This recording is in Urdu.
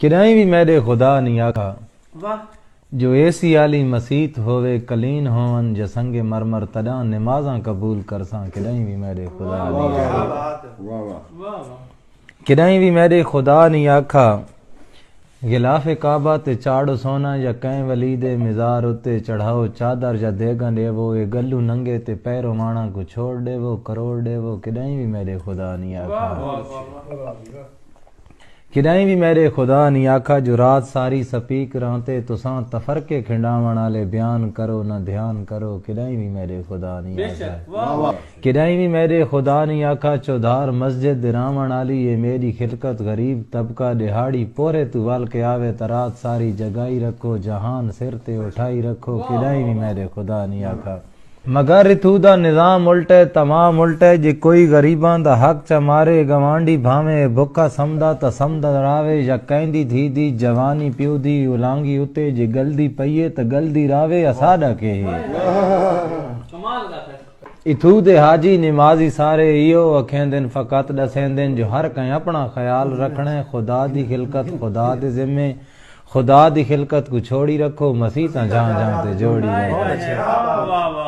کدائیں بھی میرے خدا نہیں آکھا واہ جو ایسی عالی مسیت ہوئے کلین ہون جسنگ مرمر تداں نمازاں قبول کرساں کدائیں بھی میرے خدا نہیں آکھا بات واہ واہ واہ واہ کدائیں بھی میرے خدا نہیں آکھا غلاف کعبہ تے چاڑو سونا یا کہیں ولی دے مزار اتے چڑھاؤ چادر یا دیگاں دے وہ اے گلو ننگے تے پیرو مانا کو چھوڑ دے وہ کروڑ دے وہ کدائیں بھی میرے خدا نہیں واہ آکھا واہ واہ کدائیں بھی میرے خدا نہیں آکھا جو رات ساری سپیک رانتے تساں تفرقے کھنڈاون والے بیان کرو نہ دھیان کرو کدائیں بھی میرے خدا نہیں بے آکھا شک واہ واہ کدائیں بھی میرے خدا نہیں آکھا چودھار مسجد دراون والی یہ میری خلقت غریب طبقہ دہاڑی پورے تو وال کے آوے ترات ساری جگائی رکھو جہان سر تے اٹھائی رکھو کدائیں بھی میرے خدا نہیں آکھا مگر اتھو دا نظام الٹے تمام الٹے جے کوئی غریباں دا حق چا مارے گوانڈی بھاویں بھکا سمدا تا سمدا راوے یا کہندی تھی دی جوانی پیو دی اولانگی اتے جے گلدی پئیے تا گلدی راوے اساڈا کے کمال کا ہے اتھو دے حاجی نمازی سارے ایو اکھیں دن فقط دسیں دن جو ہر کہیں اپنا خیال رکھنے خدا دی خلقت خدا دے ذمے خدا دی خلقت کو چھوڑی رکھو مسیح تا جہاں جہاں تے جوڑی رکھو واہ واہ